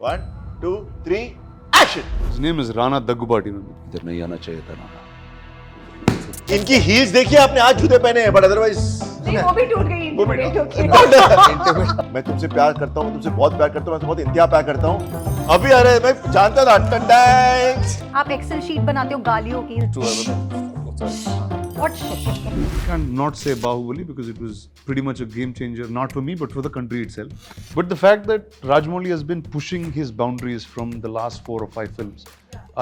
1, 2, 3, action! His name is Rana Naidu. इधर नहीं आना चाहिए था ना. इनकी हील्स देखिए आपने, आज जूते पहने हैं, बट अदरवाइज नहीं वो भी टूट गई इंटरनेट होके। मैं तुमसे प्यार करता हूँ, तुमसे बहुत प्यार करता हूँ, मैं तुमसे बहुत इंतहा प्यार करता हूँ. अभी अरे मैं जानता था. आप एक्सेल शीट बनाते हो गालियों की। What? I can't not say Bahubali because it was pretty much a game changer, not for me but for the country itself. But the fact that Rajamouli has been pushing his boundaries from the last 4 or 5 films,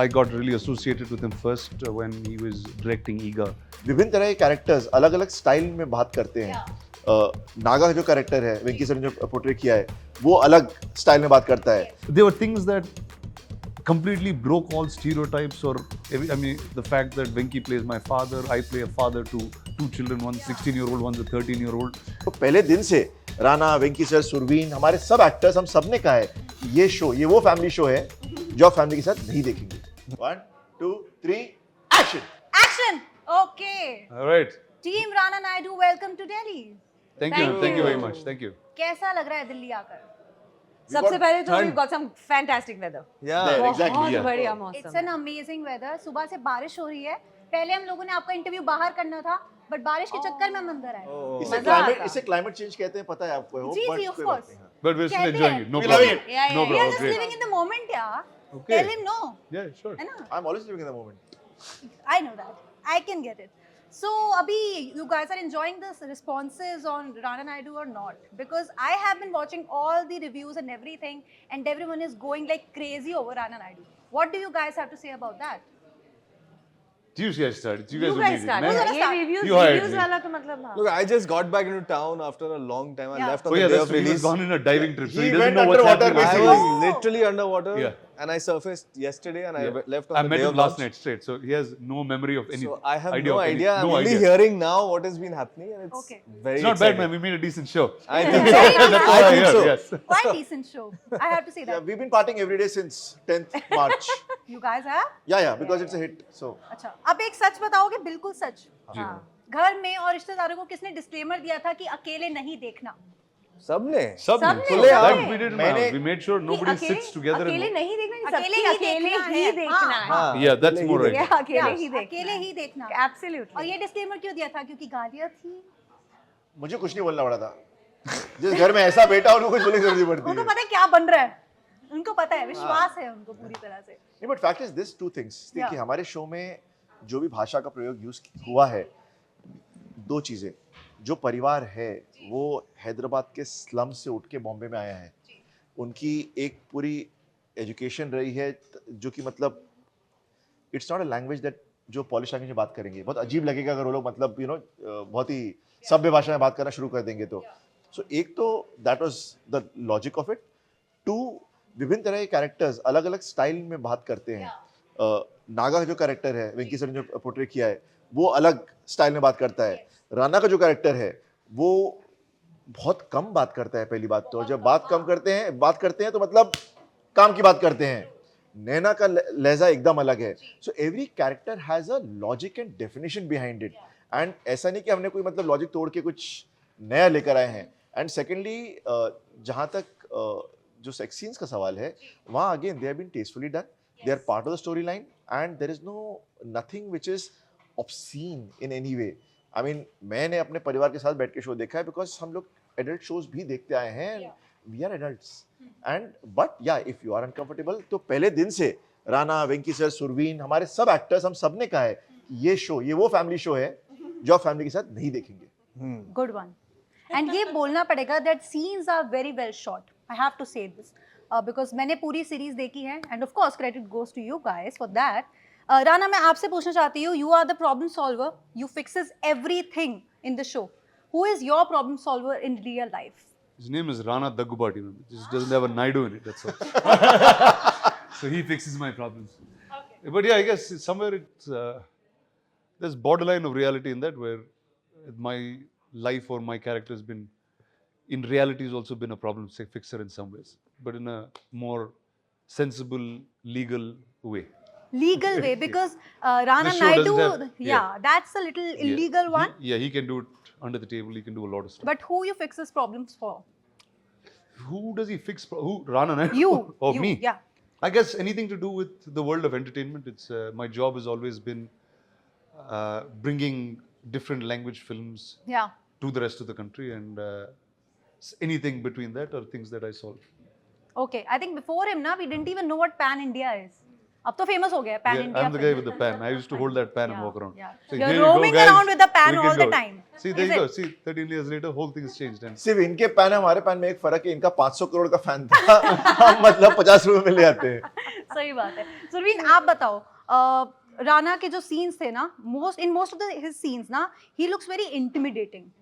I got really associated with him first when he was directing Ega. विभिन्न तरह के characters अलग अलग style में बात करते हैं. नागा जो कैरेक्टर है वेंकी सर ने जो पोर्ट्रे किया है वो अलग स्टाइल में बात करता है. There were things that completely broke all stereotypes or I mean the fact that Venki plays my father, I play a father to 2 children, one 16-year-old, one's a 13-year-old. तो पहले दिन से राणा, वेंकी सर, सुरवीन, हमारे सब एक्टर्स, हम सब ने कहा है ये शो, ये वो फैमिली शो है जो आप फैमिली के साथ नहीं देखेंगे. 1, 2, 3, action! Action. Okay. All right. Team Rana Naidu, welcome to Delhi. Thank you very much. Thank you. कैसा लग रहा है दिल्ली आकर? सबसे पहले तो we got some fantastic weather. Yeah, exactly. बहुत Yeah. बढ़िया मौसम. It's an amazing weather. सुबह से बारिश हो रही है. पहले हम लोगों ने आपका इंटरव्यू बाहर करना था, बट बारिश के चक्कर में हम अंदर आए. इसे क्लाइमेट चेंज कहते हैं, पता है आपको? जी जी, of course. But we're still कहते enjoying हैं. it. No We problem. love it. Yeah, No We are problem. just Great. living in the moment, यार. Okay. Tell him no. Yeah, sure. है ना? I'm always living in the moment. I know that. I can get it. So, Abhi, you guys are enjoying the responses on Rana Naidu or not? Because I have been watching all the reviews and everything, and everyone is going like crazy over Rana Naidu. What do you guys have to say about that? You guys started. You guys You were guys leading. started. मैं- Who's ये gonna reviews You hired reviews me. वाला तो मतलब हाँ. Look, I just got back into town after a long time. I Yeah. left on Oh the yeah, day that's of true. He was release. gone in a diving trip, so He he doesn't went know what's underwater, happening. I basically. was literally underwater, Yeah. and I surfaced yesterday, and Yeah. I left I on the met day him of last launch. night straight, so he has no memory of any So I have idea no of any- idea. I'm no only idea. hearing now what has been happening, and it's Okay. very. It's not bad, exciting. man. We made a decent show. I think so. That's all I think hear. so. Yes. Quite decent show. I have to say Yeah, that. we've been partying every day since 10th March. You guys have? Yeah, because it's a hit. So अच्छा, अब एक सच बताओगे, बिल्कुल सच. हाँ. घर में और रिश्तेदारों को किसने डिस्क्लेमर दिया था कि अकेले नहीं देखना? सबने. सबने, Fully सबने. that we did. मैंने- We made sure nobody sits together. अकेले and नहीं देखना, अकेले सबके ही अकेले देखना ही है. देखना है. हाँ, Yeah, that's अकेले more ही right. Yeah, अकेले ही देखना. अकेले ही देखना. Absolutely. और ये डिस्क्लेमर क्यों दिया था? क्योंकि गालियाँ थी. मुझे कुछ नहीं बोलना पड़ा था. जिस घर में ऐसा बेटा उनको कुछ बोलने की जरूरत नहीं पड़ती उनको है. पता है क्या बन रहा है. उनको पता है, विश्वास है उनको पूरी तरह से. नहीं, but fact is this two things. देखिए हमारे शो में जो भी भाषा का प्रयोग यूज हुआ है, दो चीजें. जो परिवार है वो हैदराबाद के स्लम से उठ के बॉम्बे में आया है. उनकी एक पूरी एजुकेशन रही है जो कि मतलब it's not a language that जो पॉलिश लैंग्वेज में बात करेंगे. बहुत अजीब लगेगा अगर वो लोग मतलब बहुत ही सभ्य भाषा में बात करना शुरू कर देंगे तो. सो एक तो that was the logic of it. Two, विभिन्न तरह के कैरेक्टर्स अलग अलग स्टाइल में बात करते हैं. नागा जो कैरेक्टर है वेंकी सर ने जो पोर्ट्रे किया है वो अलग स्टाइल में बात करता है. राणा का जो कैरेक्टर है वो बहुत कम बात करता है. पहली बात तो जब बात करते हैं तो मतलब काम की बात करते हैं. नैना का लहजा एकदम अलग है. So every character has a logic and definition behind it. And ऐसा नहीं कि हमने कोई मतलब लॉजिक तोड़ के कुछ नया लेकर आए हैं. एंड सेकेंडली जहाँ तक जो सेक्स सीन्स का सवाल है वहाँ again they have been tastefully done. They are part of the story line and there is no nothing which is obscene in any way. I mean मैंने अपने परिवार के साथ बैठ के शो देखा है बिकॉज हम लोग एडल्ट शोज भी देखते आए हैं. We are adults and but या इफ यू आर अनकंफर्टेबल तो पहले दिन से राणा, वेंकी सर, सुरवीन, हमारे सब एक्टर्स, हम सब ने कहा है ये शो, ये वो फैमिली शो है जो आप फैमिली के साथ नहीं देखेंगे. Good one. And ये बोलना पड़ेगा that scenes are very well shot. I have to say this because मैंने पूरी सीरीज देखी है and of course credit goes to you guys for that. Rana, मैं आपसे पूछना चाहती हूँ, you are the problem solver. You fixes everything in the show. Who is your problem solver in real life? His name is Rana Naidu. It just doesn't have a Naidu in it. That's all. So he fixes my problems. Okay. But yeah, I guess somewhere it's there's borderline of reality in that where my life or my character has been, in reality, has also been a problem fixer in some ways, but in a more sensible, legal way. Legal way, because Rana The show Naidu, doesn't have- yeah, that's a little illegal one. He can do it under the table. He can do a lot of stuff. But who you fixes problems for? Who does he fix? Who? Rana Naidu? You. Or you, me? Yeah. I guess anything to do with the world of entertainment. It's my job has always been bringing different language films Yeah. to the rest of the country, and anything between that are things that I solve. Okay. I think before him, na, we didn't even know what Pan India is. अब तो famous हो गया है Pan Yeah, India. I'm the guy with the pan. I used to hold that pan and Yeah, walk around. yeah. Say, You're "Here you go, roaming guys. around with the pan We can all the go." time. See, there Is you go. it? See, 13 years later, whole thing has changed. And सिर्फ इनके pan हमारे pan में एक फर्क है, इनका 500 करोड़ का fan था, हम मतलब 50 रुपए में ले आते हैं। सही बात है। सुरवीन आप बताओ, राणा के जो सीन्स थे ना, most of his scenes ना, he looks very intimidating.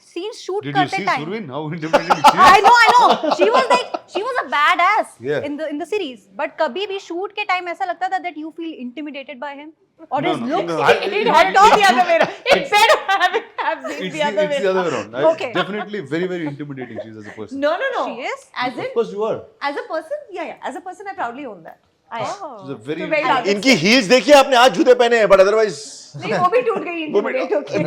Scenes shoot did you करते see time. Survin? How intimidating she is? I know. She was a badass Yeah. in the series. But कभी भी shoot के time ऐसा लगता था that you feel intimidated by him or No, his no, looks. no. It had gone the other way around. It better have been It's the other way the other way around. I- Okay. Definitely very, very intimidating she is as a person. No. She is? As in, Of course you are. as a person, yeah. As a person, I proudly own that. I am. She's a very... So very dark. इनकी heels देखिए आपने, आज जूते पहने हैं, but otherwise नहीं वो भी टूट गई वो भी- intimidate होके।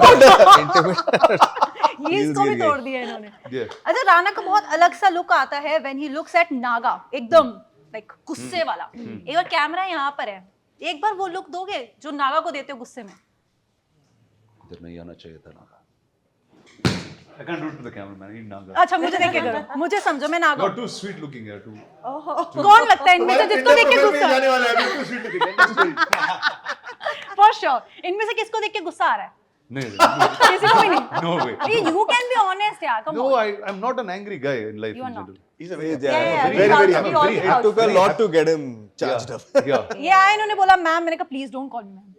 Heels को भी तोड़ दिया इन्होंने। Yeah. अच्छा, राणा का बहुत अलग सा लुक आता है when he looks at Naga, एकदम like गुस्से वाला। एक बार कैमरा यहाँ पर है, एक बार वो लुक दोगे जो नागा को देते हो गुस्से में। इधर नहीं आना चाहिए था Naga. I can't do it to the cameraman. He's Naga. अच्छा, मुझे देख के करो, मुझे समझो मैं नागा You're हूँ। too sweet looking here. Too. कौन लगता है इनमें से जिसको देख के गुस्सा? जाने वाला है, बिल्कुल sweet looking। For sure, इनमें से किसको देख के गुस्सा आ रहा है? नहीं, किसी को भी नहीं। no way. You can be honest यार, come No, on. I'm not an angry guy in life You are in not. general. He's a very, Yeah, very, very we happy. all very feel It took a lot to get him charged up. Yeah. ये आया इन्होंने बोला ma'am, मैंने कहा please don't call me ma'am,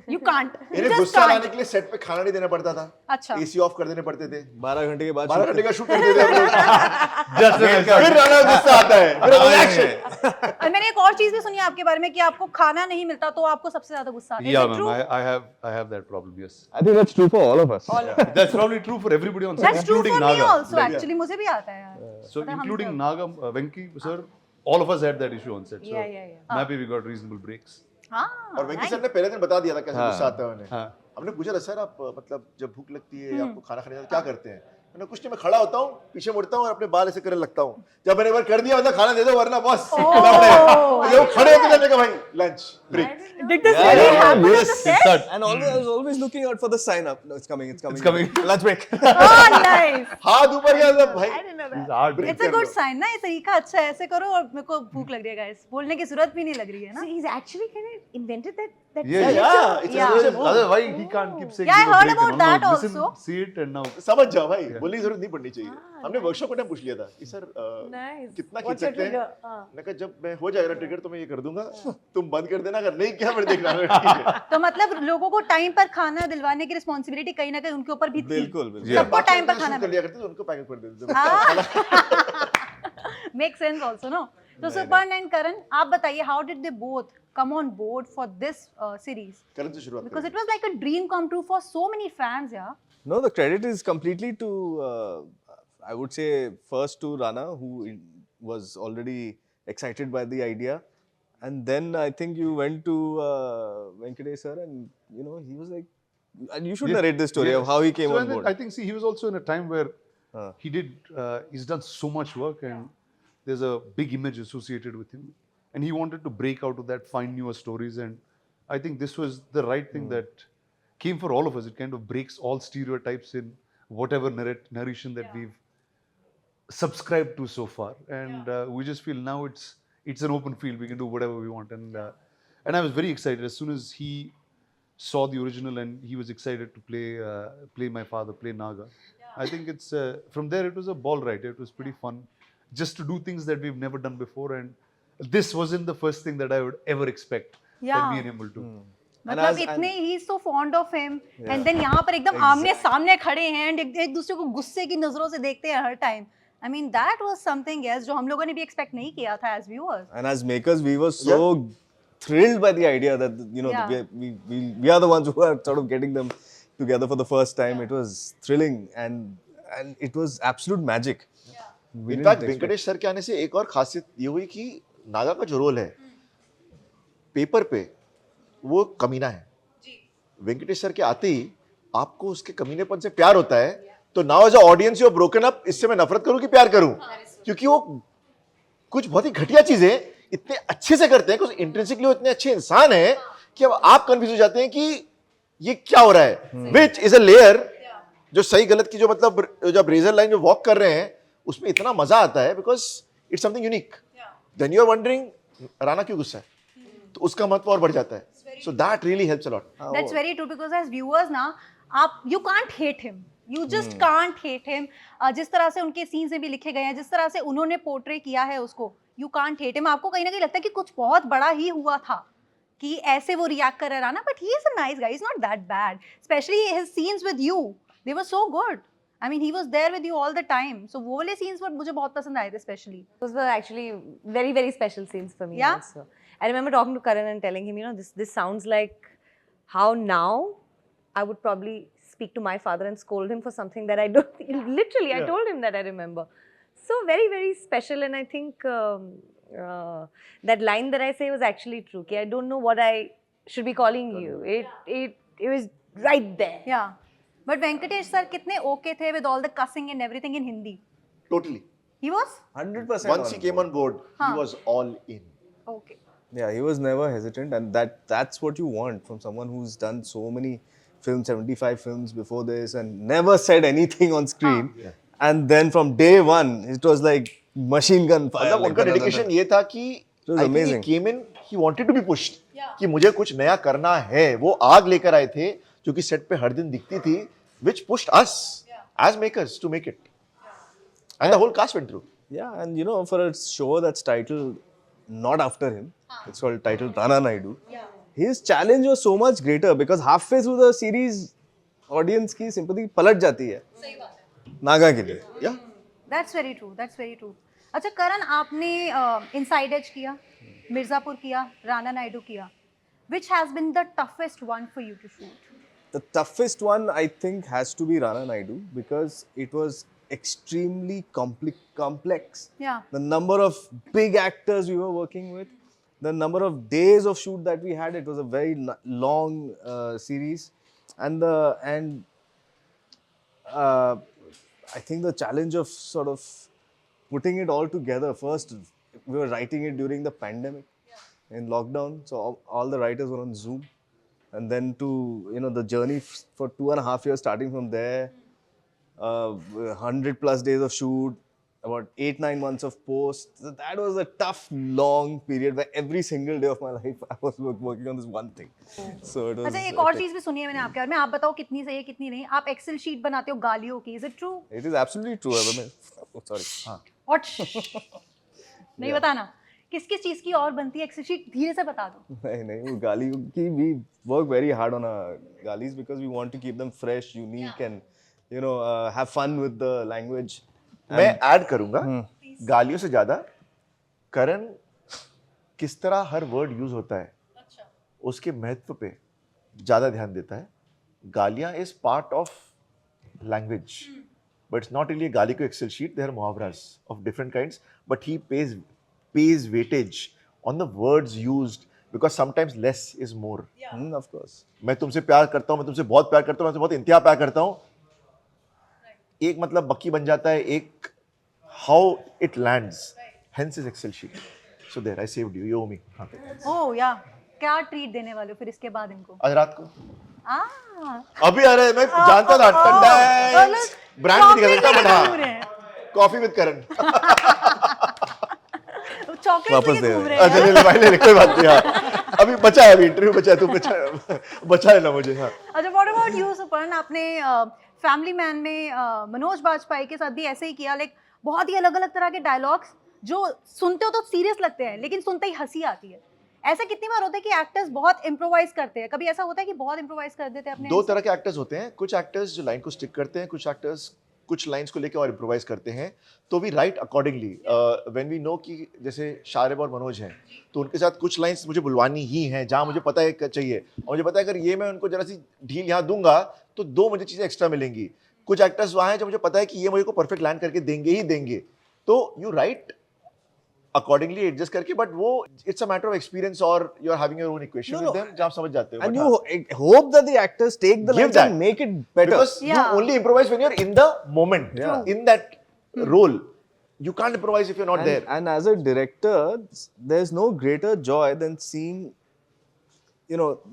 you can't, इन्हें गुस्सा लाने के लिए सेट पे खाना नहीं देना पड़ता था, अच्छा। एसी ऑफ कर देने पड़ते थे, 12 घंटे के बाद 12 घंटे का शूट करते थे हम लोग। Just like that. फिर राणा को गुस्सा आता है, फिर रिएक्शन। और मैंने एक और चीज भी सुनी है आपके बारे में कि आपको खाना नहीं मिलता तो आपको सबसे ज्यादा गुस्सा आता है। Yeah, Is it ma'am. true? I have that problem. Yes. I think that's true for all of us. That's probably true for everybody on set, That's true including for me Naga. also Like, actually, मुझे भी आता है यार। So पता है, हम including सब- Naga, Venki, sir, all of us had that issue on set. So Yeah. I'm happy we got reasonable breaks. हाँ, और वेंकी सर ने पहले दिन बता दिया था कैसे गुस्सा आता है उन्हें। हाँ. हमने पूछा था सर आप मतलब जब भूख लगती है आपको खाना खाने जाते क्या करते हैं? मैंने कुछ नहीं, मैं खड़ा होता हूँ, पीछे मुड़ता हूँ और अपने बाल ऐसे करने लगता हूँ। जब मैंने एक बार कर दिया मतलब खाना दे दो वरना बॉस जब खड़े होते जाने का भाई lunch break. Did this Yeah, really yeah, happen on yes, the set? And always, I was always looking out for the sign up. No, it's coming. It's coming. Lunch break. Oh, nice. हाथ ऊपर किया सब भाई। I didn't know that. It's hard. It's a good sign ना, ये तरीका अच्छा है, ऐसे करो और मेरे को भूख लग रही है गाइस, बोलने की जरूरत भी नहीं लग रही है So ना। he's actually kind of invented that. Yeah, yeah, it's Yeah. a Otherwise, he can't keep saying. Yeah, I give a heard break about and all. that No, listen, also. see it and now. समझ जाओ भाई, बोलने की जरूरत नहीं पड़नी चाहिए। हमने वर्कशॉप में पूछ लिया था कि सर Nice. कितना खींच What's your सकते हैं? trigger? हाँ. मैंने कहा जब मैं हो जाएगा ट्रिगर तो मैं ये कर दूंगा, तुम बंद कर देना, अगर नहीं किया फिर देखना। ठीक है। तो मतलब लोगों को टाइम पर खाना दिलवाने की रिस्पॉन्सिबिलिटी कहीं ना कहीं उनके ऊपर भी थी। बिल्कुल, बिल्कुल। Yeah. सबको टाइम पर बाकी खाना शूट कर लिया करते थे, उनको पैकेट कर देते थे। Make sense also no. तो सुपर्ण एंड करण, आप बताइए how did they both come on board for this series, Karan से शुरुआत बिकॉज़ करें। It was like a dream come true for so many fans यार। No, the credit is completely to, I would say, first to Rana, who was already excited by the idea. And then I think you went to Venkatesh sir and, you know, he was like, and you should Yeah. narrate the story of how he came So, on and then board. I think, see, he was also in a time where he's done so much work and there's a big image associated with him. And he wanted to break out of that, find newer stories. And I think this was the right thing that came for all of us. It kind of breaks all stereotypes in whatever narration that we've subscribed to so far. And we just feel now it's an open field. We can do whatever we want. And I was very excited as soon as he saw the original and he was excited to play my father, play Naga. I think it's from there it was a ball ride. It was pretty fun just to do things that we've never done before, and this wasn't the first thing that I would ever expect that me and him will do. मतलब इतने ही so fond of him and then यहाँ पर एकदम आमने सामने खड़े हैं एंड एक दूसरे को गुस्से की नजरों से देखते हैं हर time. I mean that was something else जो हम लोगों ने भी एक्सपेक्ट नहीं किया था as viewers. And as makers, we were so thrilled by the idea that, you know, we are the ones who are sort of getting them together for the first time. It was thrilling and it was absolute magic. We didn't in fact expect- Venkatesh sir के आने से एक और खासियत ये हुई कि नागा का जो रोल है पेपर पे वो कमीना है। वेंकटेश सर के आते ही आपको उसके कमीनेपन से प्यार होता है तो now as a audience you are broken up, इससे मैं नफरत करूं कि प्यार करूं? क्योंकि वो कुछ बहुत ही घटिया चीजें इतने अच्छे से करते हैं, कुछ इंट्रिंसिकली वो इतने अच्छे इंसान हैं कि अब आप कंफ्यूज हो जाते हैं कि ये क्या हो रहा है, विच इज अ लेयर जो सही गलत की जो मतलब जब रेजर लाइन जो वॉक कर रहे हैं उसमें इतना मजा आता है because it's something unique. Then you are wondering Rana क्यों गुस्सा है, तो उसका महत्व और बढ़ जाता है. So that really helps a lot. That's very true because as viewers ना आप you can't hate him. You just can't hate him. जिस तरह से उनके सीन्स में भी लिखे गए हैं, जिस तरह से उन्होंने पोर्ट्रे किया है उसको, you can't hate him. आपको कहीं ना कहीं लगता है कि कुछ बहुत बड़ा ही हुआ था कि ऐसे वो रिएक्ट कर रहा ना, but he is a nice guy. He's not that bad. Especially his scenes with you, they were so good. I mean, he was there with you all the time. So वो वाले scenes मुझे बहुत पसंद आए थे especially. Those were actually very, very special scenes for me. Yeah? Also. I remember talking to Karan and telling him, you know, this sounds like how now I would probably speak to my father and scold him for something that I don't. Literally, I told him that I remember. So very, very special, and I think that line that I say was actually true. I don't know what I should be calling you. It was right there. Yeah. But Venkatesh sir कितने okay थे with all the cussing and everything in Hindi. Totally. He was 100%. Once he came on board, he was all in. okay. Yeah, he was never hesitant, and that's what you want from someone who's done so many films, 75 films before this, and never said anything on screen. And then from day one, it was like machine gun fire. मतलब like उनका that, dedication ये था कि was I think he amazing. came in, he wanted to be pushed. कि मुझे कुछ नया करना है. वो आग लेकर आए थे जो कि सेट पे हर दिन दिखती थी, which pushed us as makers to make it. And the whole cast went through. Yeah, and you know, for a show that's titled not after him, it's called titled Rana Naidu. His challenge was so much greater because halfway through the series, audience की sympathy पलट जाती है. सही बात है. नागा के लिए. Yeah. That's very true. That's very true. अच्छा करण, आपने इनसाइड एज किया, मिर्जापुर किया, राणा नायडू किया. Which has been the toughest one for you to shoot? The toughest one, I think, has to be Rana Naidu because it was extremely complex. Yeah. The number of big actors we were working with, the number of days of shoot that we had, it was a very long series, and I think the challenge of sort of putting it all together. First, we were writing it during the pandemic, in lockdown, so all the writers were on Zoom. And then the journey for 2.5 years, starting from there, 100+ days of shoot, about 8-9 months of post. So that was a tough, long period where every single day of my life I was working on this one thing. So it was. अच्छा एक और चीज भी सुनी है मैंने आपके बारे में. आप बताओ कितनी सही है कितनी नहीं. आप एक्सेल शीट बनाते हो गालियों की. Is it true? It is absolutely true. Sorry. हाँ. What? नहीं बताना. किस किस चीज की और बनती है एक्सेल शीट, धीरे से बता दो. नहीं वो गाली की we work very hard on our galis because we want to keep them fresh, unique, and have fun with the language. मैं ऐड करूंगा, गालियों से ज्यादा करण किस तरह हर वर्ड यूज होता है उसके महत्व पे ज्यादा ध्यान देता है. गालियां is part of language, but it's not really गाली को एक्सेल शीट. देयर आर मुहावरास of different kinds, but he pays weightage on the words used because sometimes less is more. Of course. मैं तुमसे प्यार करता हूँ, मैं तुमसे बहुत प्यार करता हूँ, मैं तुमसे बहुत इंतहा प्यार करता हूँ. एक मतलब बक्की बन जाता है, एक how it lands. Hence is Excel sheet. So there, I saved you. You owe me. हाँ. Oh yeah. क्या ट्रीट देने वाले हो फिर इसके बाद इनको? आज रात को. अभी आ रहे हैं. मैं जानता था ठंडा है. ब्रांड नहीं दिखा सकता बट हाँ. Coffee with Karan. चॉकलेट लेके घूम रहे हैं. अच्छा ले भाई ले कोई बात नहीं. हाँ अभी बचा है, अभी इंटरव्यू बचा है, तू बचा लेना मुझे. हाँ अच्छा व्हाट अबाउट यू सुपर्ण? आपने फैमिली मैन में मनोज बाजपेयी के साथ भी ऐसे ही किया. लाइक बहुत ही अलग अलग तरह के डायलॉग्स जो सुनते हो तो सीरियस लगते हैं लेकिन सुनते ही हंसी आती है. ऐसा कितनी बार होता है कि एक्टर्स बहुत इम्प्रोवाइज करते हैं? कभी ऐसा होता है कि बहुत इम्प्रोवाइज कर देते हैं अपने? दो तरह के एक्टर्स होते हैं. कुछ एक्टर्स जो लाइन को स्टिक करते हैं, कुछ एक्टर्स कुछ लाइंस को लेकर और इम्प्रोवाइज करते हैं. तो we write accordingly. When we know कि जैसे शारिब और मनोज हैं तो उनके साथ कुछ लाइंस मुझे बुलवानी ही हैं जहाँ मुझे पता है चाहिए, और मुझे पता है अगर ये मैं उनको जरा सी ढील यहाँ दूंगा तो दो मुझे चीज़ें एक्स्ट्रा मिलेंगी. कुछ एक्टर्स वहाँ हैं जो मुझे पता है कि ये मुझे को परफेक्ट लैंड करके देंगे ही देंगे. तो यू राइट accordingly adjust करके, but वो it's a matter of experience or you're having your own equation No, with no. them जहाँ आप समझ जाते हो. And But you hope that the actors take the Give lines that. and make it better. because Yeah. you only improvise when you're in the moment, Yeah. in that role. You can't improvise if you're not there. And as a director, there's no greater joy than seeing,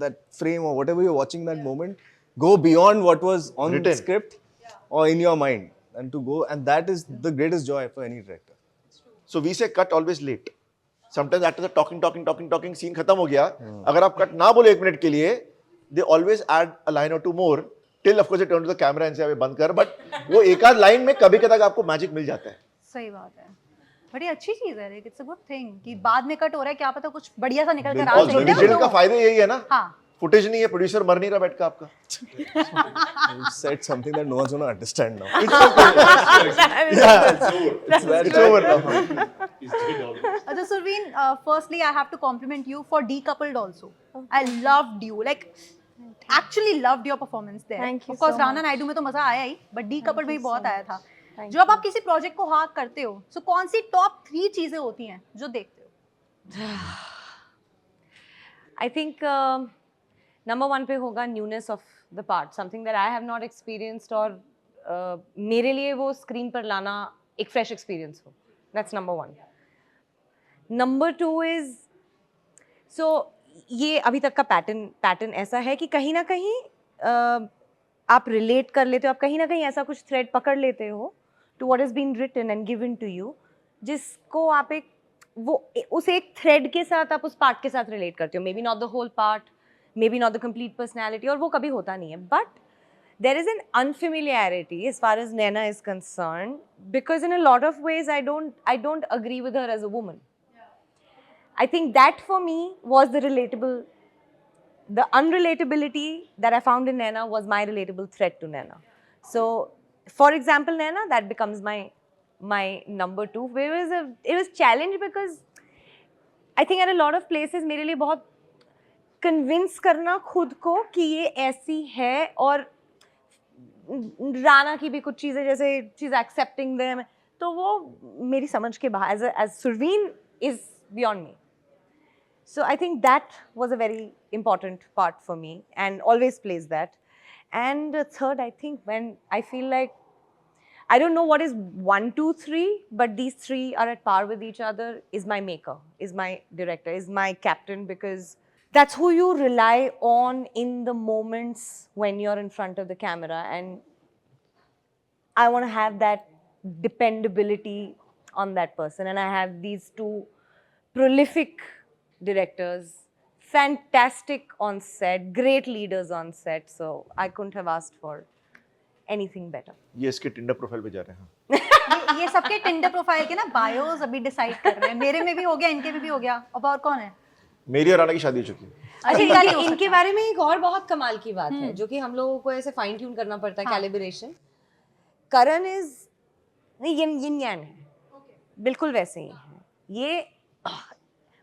that frame or whatever you're watching that moment go beyond what was on Written. script or in your mind, and that is the greatest joy for any director. So we say cut always late. Sometimes actors are talking, scene खत्म हो गया. अगर आप cut ना बोले 1 minute के लिए, they always add a line or two more till of course they turn to the camera and say अबे बंद कर. But वो एक आध line में कभी कदार आपको magic मिल जाता है. सही बात है. बड़ी अच्छी चीज है, इट्स अ गुड थिंग कि बाद में कट हो रहा है, क्या पता कुछ बढ़िया सा निकल कर आ और डिजिटल का फायदा यही है ना. हाँ. फुटेज नहीं है, प्रोड्यूसर मर नहीं रहा बैठ का आपका. You said something that no one's going to understand now. It's over now. So Surveen, firstly I have to compliment you for Decoupled also. I loved you, like actually loved your performance there. Thank you Of course so Rana Naidu में तो मजा आया ही, but Decoupled में भी बहुत आया था. जब आप किसी प्रोजेक्ट को हाथ करते हो, so कौन सी टॉप 3 चीजें होती हैं जो देखते हो? I think number 1 पे होगा newness of the part, something that I have not experienced और मेरे लिए वो स्क्रीन पर लाना एक fresh experience हो. That's number 1. Number 2 is, so ये अभी तक का पैटर्न ऐसा है कि कहीं ना कहीं आप रिलेट कर लेते हो, आप कहीं ना कहीं ऐसा कुछ थ्रेड पकड़ लेते हो to what is been written and given to you, जिसको आप उस एक थ्रेड के साथ आप उस पार्ट के साथ रिलेट करते हो. Maybe not the whole part, maybe not the complete personality, और वो कभी होता नहीं है. But there is an unfamiliarity as far as Naina is concerned, because in a lot of ways I don't agree with her as a woman. I think that for me was the unrelatability that I found in Naina was my relatable threat to Naina. So, for example, Naina, that becomes my number 2. It was challenge because I think at a lot of places मेरे लिए बहुत convince करना खुद को कि ये ऐसी है, और राना की भी कुछ चीज़ें जैसे she's accepting them, तो वो मेरी समझ के बाहर as Surveen is beyond me. So I think that was a very important part for me and always plays that. And third, I think when I feel like, I don't know what is 1, 2, 3, but these 3 are at par with each other, is my maker, is my director, is my captain, because that's who you rely on in the moments when you're in front of the camera. And I want to have that dependability on that person. And I have these 2 prolific directors, fantastic on set, great leaders on set, so I couldn't have asked for anything better. ये इसके Tinder profile पे जा रहे हैं. ये सबके Tinder profile के ना बायोस अभी डिसाइड कर रहे हैं. मेरे में भी हो गया, इनके में भी हो गया. अब और कौन है? मेरी और राना की शादी हो चुकी है. अच्छा, इनके बारे में एक और बहुत कमाल की बात है जो कि हम लोगों को ऐसे फाइन ट्यून करना पड़ता है, कैलिब्रेशन. करण इज यिन यान है, बिल्कुल वैसे ही है. ये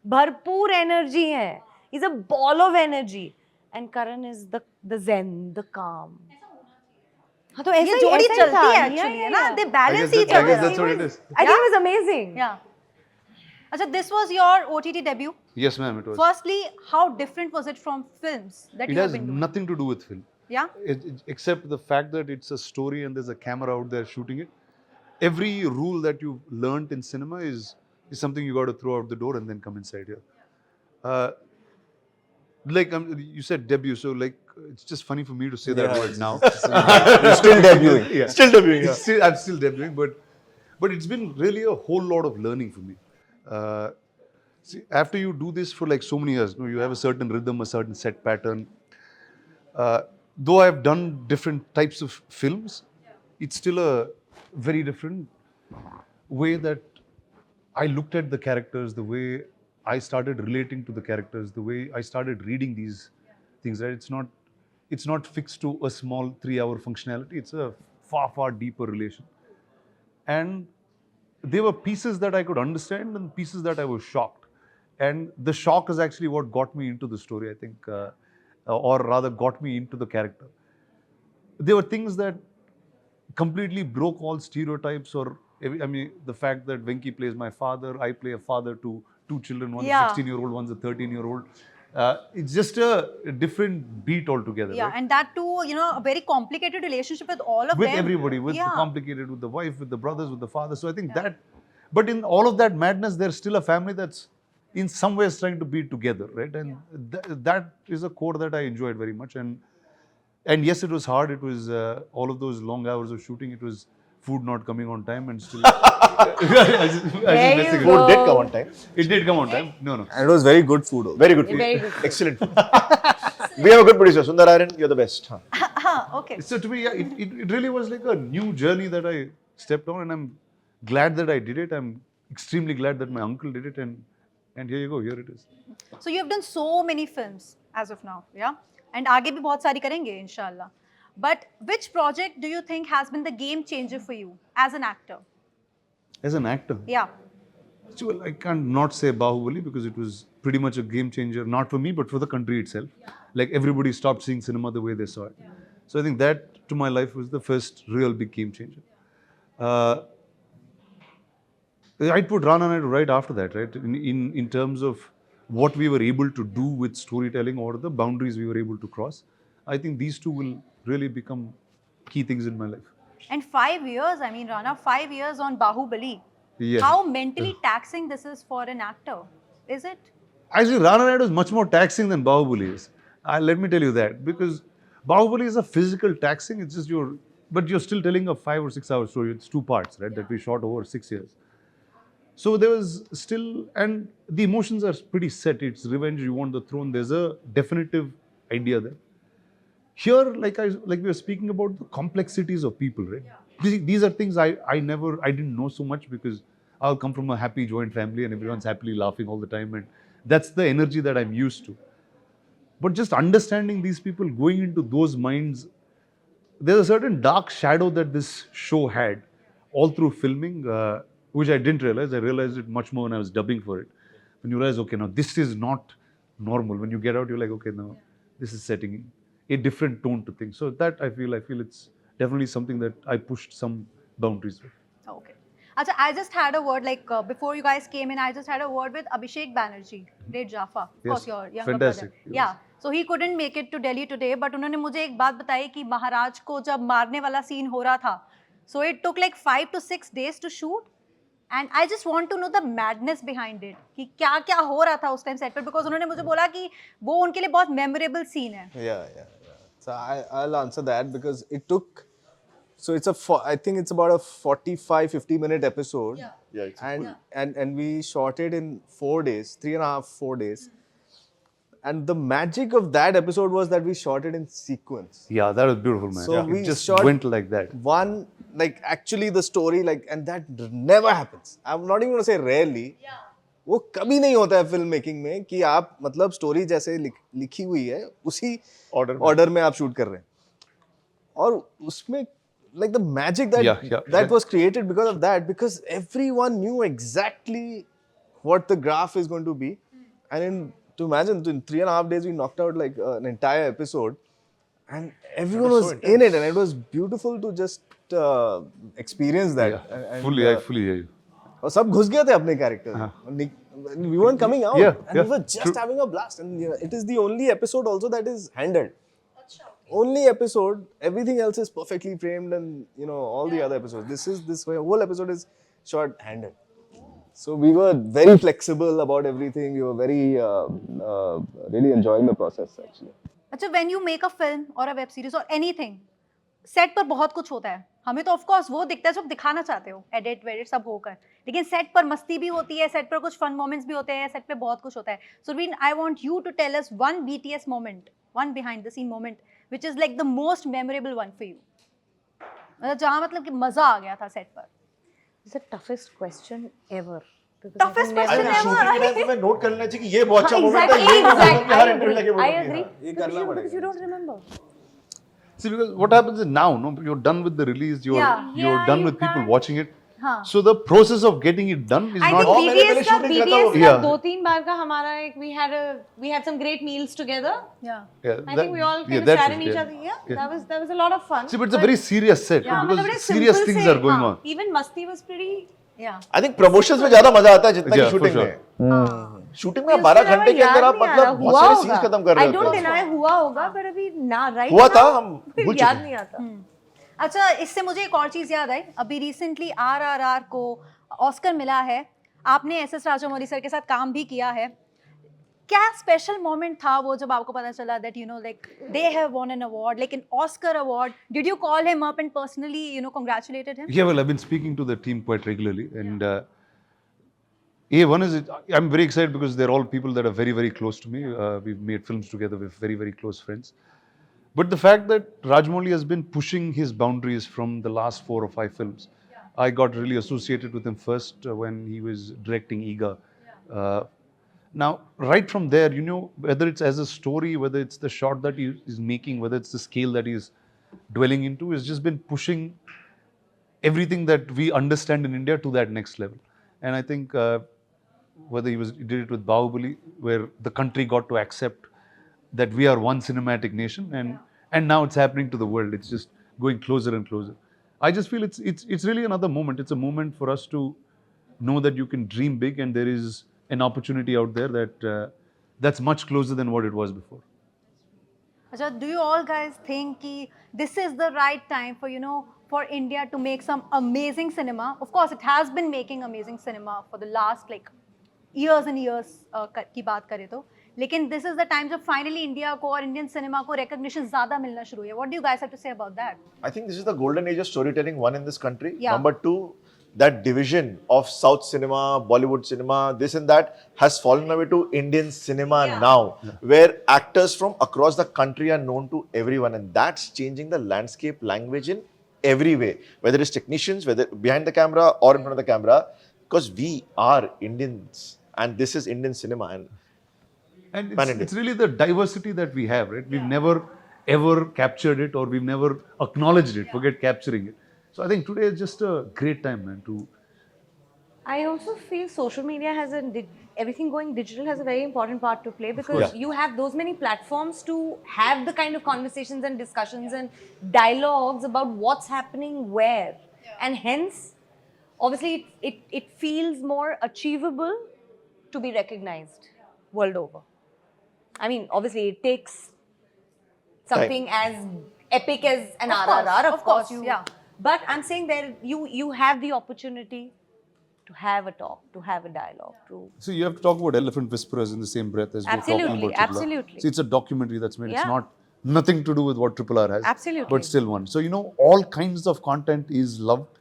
भरपूर एनर्जी है, is a ball of energy, and Karan is the zen, the काम. हाँ, तो ऐसे ये जोड़ी ऐसा ही चलती था. है एक्चुअली, है ना? They balance each I guess अदर. that's what it is. I think it was amazing. Yeah. अच्छा, this was your OTT debut. Yes, ma'am, it was. Firstly, how different was it from films that It you have has been doing? nothing to do with film. Yeah. Except the fact that it's a story and there's a camera out there shooting it. Every rule that you've learnt in cinema is something you got to throw out the door and then come inside here. Like you said debut, so like it's just funny for me to say that word now. You're still debuting. Yeah. Still debuting. I'm still debuting, but it's been really a whole lot of learning for me. See, after you do this for like so many years, you have a certain rhythm, a certain set pattern. Though I've done different types of films, it's still a very different way that I looked at the characters, the way I started relating to the characters, the way I started reading these things. Right? It's not fixed to a small 3-hour functionality. It's a far, far deeper relation. And there were pieces that I could understand and pieces that I was shocked. And the shock is actually what got me into the story, I think, or rather got me into the character. There were things that completely broke all stereotypes or I mean, the fact that Venki plays my father, I play a father to two children, one's Yeah. a 16-year-old, one's a 13-year-old. It's just a different beat altogether, Yeah, right? and that too, you know, a very complicated relationship with all of With them. everybody, with the Yeah. complicated, with the wife, with the brothers, with the father. So I think that, but in all of that madness, there's still a family that's in some ways trying to be together, right? And that is a core that I enjoyed very much. And yes, it was hard. It was all of those long hours of shooting. It was food not coming on time and still. I was just There messing you with Food it. did come on time. It did come on time. No. And it was very good food. Also. Very good food. Very good. Excellent food. We have a good producer, Sundar Aryan. You're the best. Huh. Okay. So to me, yeah, it really was like a new journey that I stepped on, and I'm glad that I did it. I'm extremely glad that my uncle did it, and here you go, here it is. So you have done so many films as of now, yeah? And आगे भी बहुत सारी करेंगे, inshallah. But which project do you think has been the game changer for you as an actor? As an actor, Yeah. well, I can't not say Bahubali because it was pretty much a game changer, not for me, but for the country itself. Like everybody stopped seeing cinema the way they saw it. So I think that to my life was the first real big game changer. I'd put Rana Naidu right after that, right? In terms of what we were able to do with storytelling or the boundaries we were able to cross. I think these two will really become key things in my life. And 5 years, I mean, Rana, 5 years on Bahubali. Yeah. How mentally taxing this is for an actor, is it? Actually, Rana Naidu is much more taxing than Bahubali is. Let me tell you that. Because Bahubali is a physical taxing, it's just but you're still telling a 5 or 6 hour story. It's 2 parts, right? That we shot over 6 years. So there was still, and the emotions are pretty set. It's revenge, you want the throne. There's a definitive idea there. Here, like we were speaking about the complexities of people, right? These are things I didn't know so much because I'll come from a happy joint family and everyone's happily laughing all the time, and that's the energy that I'm used to. But just understanding these people, going into those minds, there's a certain dark shadow that this show had all through filming, which I didn't realize. I realized it much more when I was dubbing for it. When you realize, okay, now this is not normal. When you get out, you're like, okay, now this is setting in a different tone to things. So that I feel it's definitely something that I pushed some boundaries with. Okay. Achha, I just had a word, like before you guys came in, I just had a word with Abhishek Banerjee, great Jaffa, of Yes, course, your younger fantastic, brother. yes. Yeah. So he couldn't make it to Delhi today, but उन्होंने मुझे एक बात बताई कि महाराज को जब मारने वाला सीन हो रहा था, so it took like 5 to 6 days to shoot. And I just want to know the madness behind it, कि क्या क्या हो रहा था उस टाइम सेट पर, because उन्होंने मुझे बोला कि वो उनके लिए बहुत memorable scene है. Yeah. So I'll answer that because it took. So I think it's about a 45-50 minute episode. Yeah, it's and we shot it in 4 days, 3.5-4 days. And the magic of that episode was that we shot it in sequence. Yeah, that was beautiful, man. So It we just shot went like that. One, like actually the story, like, and that never happens. I'm not even going to say rarely. वो कभी नहीं होता है film making में कि आप मतलब story जैसे लिखी हुई है उसी ऑर्डर में आप शूट कर रहे हैं और उसमें like the magic that was created because of that, because everyone knew exactly what the graph is going to be, and to imagine in 3.5 days we knocked out like an entire episode, and everyone was in it, and it was beautiful to just experience that. Yeah. And, I fully hear you. और सब घुस गए थे अपने character. We weren't coming out, and we were just having a blast. And it is the only episode also that is handled. Only episode. Everything else is perfectly framed, and all the other episodes. This whole episode is shot handed. So we were very flexible about everything. We were very really enjoying the process actually. अच्छा, when you make a film or a web series or anything, set पर बहुत कुछ होता है. हमें तो of course वो दिखता है जो दिखाना चाहते हो, एडिट वेडिट सब होकर, लेकिन सेट पर मस्ती भी होती है, सेट पर कुछ फन मोमेंट्स भी होते हैं, सेट पे बहुत कुछ होता है. So Reen, I want you to tell us one BTS moment, one behind the scene moment which is like the most memorable one for you, मतलब जहाँ मतलब कि मजा आ गया था सेट पर. It's the toughest question ever. Toughest question ever. मैं note कर लेना चाहिए कि ये बहुत अच्छा मोमेंट Exactly. है, हर इंटरव्यू लगे I agree. ये करना Because पड़ेगा. you don't remember. See, because what happens is now, no, you're done with the release, you're done with people watching it. हाँ. So the process of getting it done is I not. think और मैंने पहले BTS का shooting रहता होगा। Yeah. 2-3 बार का हमारा एक we had some great meals together. Yeah. Yeah, I think we all kind of that's sat it, in each yeah. other. Yeah, Yeah. that was a lot of fun. See, but it's a very serious set Yeah, because मतलब बड़े serious simple things से, are going हाँ, on. Even Masti was pretty. Yeah. I think promotions में ज्यादा मजा आता है जितना कि Yeah, for शूटिंग sure. में। शूटिंग में मुझे 12 उसके घंटे के अलावा अंदर आप याद नहीं आ रहा, मतलब बहुत हुआ सारे होगा। सीन्स खत्म कर रहे I don't होते deny हैं। हुआ होगा, but अभी ना right हुआ था, now, हम भूल याद चुके नहीं आता। अच्छा, इससे मुझे एक और चीज़ याद आई। अभी रिसेंटली RRR को ऑस्कर मिला है। आपने SS राजामौली सर के साथ काम भी किया है। क्या स्पेशल मोमेंट था वो जब आपको पता चला that you know like they have won an award, like an Oscar award? Did you call him up and personally congratulated him? Yeah, well, I've been speaking to the team quite regularly, and one is I'm very excited because they're all people that are very, very close to me. We've made films together. We're very, very close friends. But the fact that Rajmouli has been pushing his boundaries from the last 4 or 5 films, I got really associated with him first when he was directing Iga. Now, right from there, whether it's as a story, whether it's the shot that he is making, whether it's the scale that he's dwelling into, he's just been pushing everything that we understand in India to that next level. And I think whether he did it with Bahubali, where the country got to accept that we are one cinematic nation, and now it's happening to the world. It's just going closer and closer. I just feel it's really another moment. It's a moment for us to know that you can dream big, and there is an opportunity out there that's much closer than what it was before. अच्छा, do you all guys think कि this is the right time for for India to make some amazing cinema? Of course, it has been making amazing cinema for the last like years and years की बात करें तो, लेकिन this is the time जब finally India को और Indian cinema को recognition ज़्यादा मिलना शुरू हुआ है. What do you guys have to say about that? I think this is the golden age of storytelling, one in this country. Yeah. Number two, that division of South cinema, Bollywood cinema, this and that has fallen away to Indian cinema now, where actors from across the country are known to everyone, and that's changing the landscape, language in every way, whether it's technicians, whether behind the camera or in front of the camera, because we are Indians, and this is Indian cinema. And Pan-India. it's really the diversity that we have, right? We've never ever captured it, or we've never acknowledged it, forget capturing it. So I think today is just a great time, man, to. I also feel social media has everything going digital has a very important part to play, because you have those many platforms to have the kind of conversations and discussions and dialogues about what's happening where, and hence, obviously, it feels more achievable to be recognized world over. I mean, obviously, it takes something as epic as an RRR, of course. But I'm saying that you have the opportunity to have a talk, to have a dialogue, to. So you have to talk about Elephant Whisperers in the same breath as we're talking about Absolutely, Triple R. absolutely. See, it's a documentary that's made. It's Yeah. not nothing to do with what Triple R has. Absolutely. But still one. So all kinds of content is loved,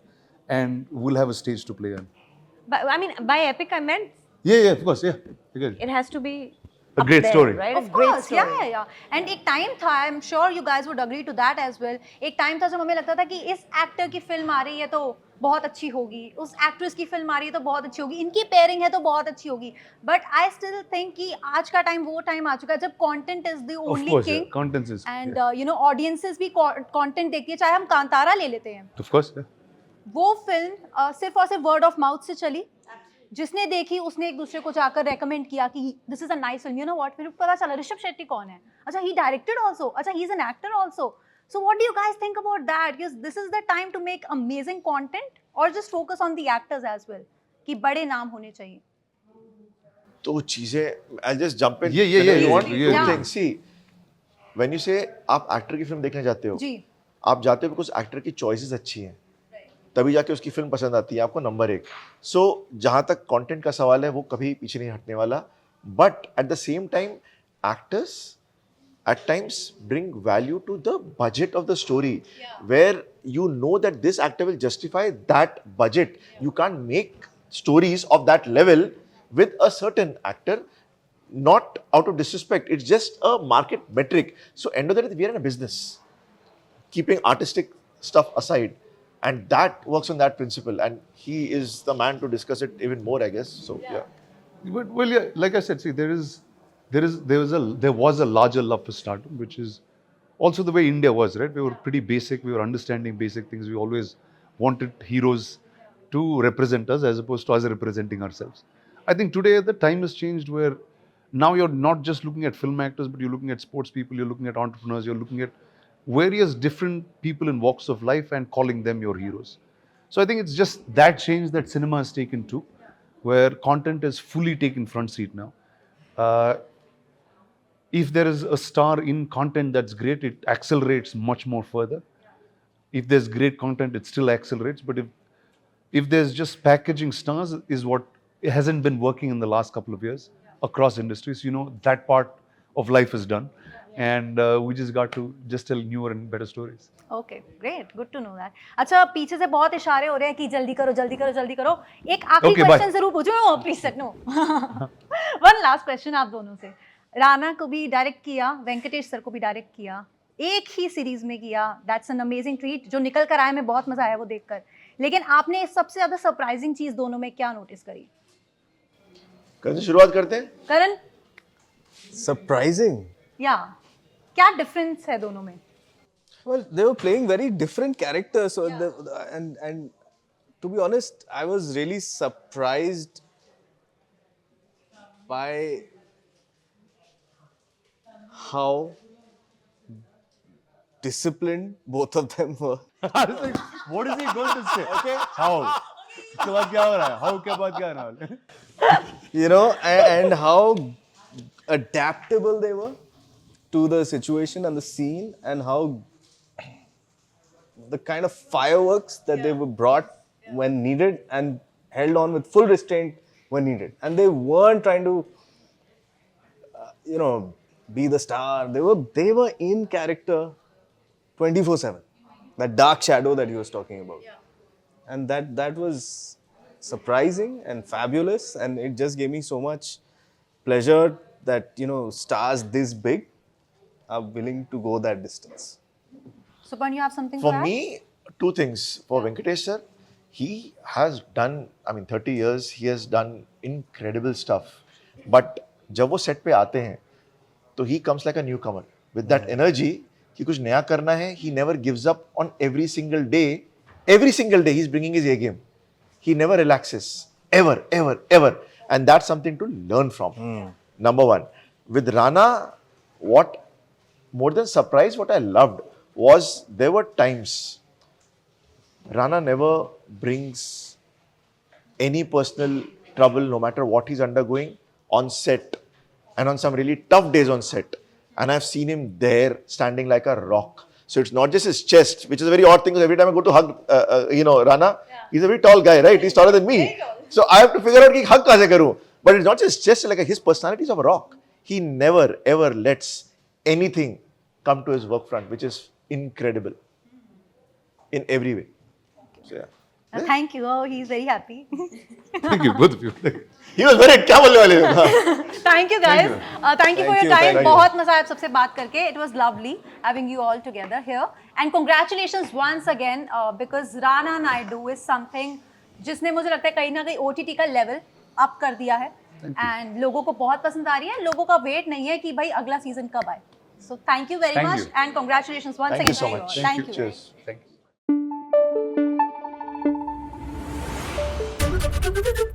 and will have a stage to play on. But I mean, by epic I meant Yeah, of course, yeah. Okay. it has to be A up great there, story. right? Of A great course, story. yeah. And एक time था, I'm sure you guys would agree to that as well. एक time था जब हमें लगता था कि इस एक्टर की फिल्म आ रही है तो बहुत अच्छी होगी, उस एक्ट्रेस की फिल्म आ रही है तो बहुत अच्छी होगी, इनकी पेयरिंग है तो बहुत अच्छी होगी. But I still think कि आज का टाइम वो टाइम आ चुका है जब content is the Of only course, king. yeah. Content is. And yeah. audiences भी content देखती है, चाहे हम कांतारा ले लेते हैं. Of course, yeah. वो फिल्म सिर्फ और सिर्फ वर्ड ऑफ माउथ से चली. जिसने देखी उसने एक दूसरे को जाकर रेकमेंड किया कि this is a nice film. You know what, फिर पता चला ऋषभ शेट्टी कौन है. अच्छा, ही डायरेक्टेड आल्सो. अच्छा, he is an actor also. So what do you guys think about that? Because this is the time to make amazing content और just focus on the actors as well, कि बड़े नाम होने चाहिए. तो चीजें I just jump in. Yeah, yeah, You want yeah. two things. See, when you say आप actor की फिल्म देखने जाते हो, जी. आप जाते हो बिकॉज एक्टर की चॉइसेस अच्छी हैं, तभी जाके उसकी फिल्म पसंद आती है आपको. नंबर 1. सो जहाँ तक कंटेंट का सवाल है वो कभी पीछे नहीं हटने वाला. But at the same time actors at times bring value to the budget of the story, where you know that this actor will justify that budget. You can't make stories of that level with a certain actor, not out of disrespect. It's just a market metric. So end of the day, we are in a business, keeping artistic stuff aside, and that works on that principle, and he is the man to discuss it even more, I guess. So yeah. But, well, yeah, like I said, see, there was a larger love for stardom, which is also the way India was, right? We were pretty basic. We were understanding basic things. We always wanted heroes to represent us as opposed to us representing ourselves. I think today the time has changed where now you're not just looking at film actors, but you're looking at sports people, you're looking at entrepreneurs, you're looking at various different people in walks of life and calling them your heroes. So I think it's just that change that cinema has taken to, where content has fully taken front seat now. Uh, if there is a star in content that's great, it accelerates much more further. If there's great content, it still accelerates. But if there's just packaging stars is what hasn't been working in the last couple of years across industries, that part of life is done. And we just got to just tell newer and better stories. Okay great good to know that अच्छा पीछे से बहुत इशारे हो रहे हैं कि जल्दी करो जल्दी करो जल्दी करो एक आखिरी Okay, क्वेश्चन bye. जरूर पूछो please set no one last question आप दोनों से राणा को भी डायरेक्ट किया वेंकटेश सर को भी डायरेक्ट किया एक ही सीरीज में किया दैट्स एन अमेजिंग ट्रीट जो निकल कर आया मैं बहुत मजा आया वो देखकर लेकिन आपने सबसे ज्यादा सरप्राइजिंग चीज दोनों में क्या नोटिस करी कहाँ से शुरुआत करते हैं? करण Surprising. या क्या डिफरेंस है दोनों में Well, they were playing very different characters, so and to be honest, I was really surprised by how disciplined both of them were. What is he going to say? Okay. How? उसके बाद क्या हो रहा है? How के बाद क्या होने वाला है? You know, and how adaptable they were to the situation and the scene, and how the kind of fireworks that they were brought when needed and held on with full restraint when needed. And they weren't trying to, be the star. They were in character 24/7. That dark shadow that he was talking about. And that was surprising and fabulous, and it just gave me so much pleasure that stars this big are willing to go that distance. Supan, you have something For to add? me, two things. For Venkatesh sir, he has done, 30 years, he has done incredible stuff. But जब वो set पे आते हैं, तो he comes like a newcomer. With that energy, कि कुछ नया करना है, he never gives up on every single day. Every single day, he's bringing his A game. He never relaxes. Ever, ever, ever. And that's something to learn from. Number one. With Rana, what more than surprise, what I loved was there were times Rana never brings any personal trouble, no matter what he's undergoing, on set and on some really tough days on set. And I've seen him there standing like a rock. So it's not just his chest, which is a very odd thing because every time I go to hug, Rana, he's a very tall guy, right? He's taller than me. So I have to figure out कि hug kaise karu. But it's not just his chest, like his personality is of a rock. He never ever lets anything come to his work front, which is incredible in every way. So yeah. Thank you. Oh, he's very happy. Thank you, both of you. He was very क्या बोलने वाले थे? Thank you guys. Thank you for your time. Thank you. बहुत मजा आया आप सबसे बात करके. It was lovely having you all together here. And congratulations once again because Rana Naidu is something जिसने मुझे लगता है कहीं ना कहीं OTT का level up कर दिया है. And लोगों को बहुत पसंद आ रही है. लोगों का wait नहीं है कि भाई अगला season कब आए. So thank you very Thank much you. and congratulations once Thank you again. so much. Thank you. Cheers. Thank you.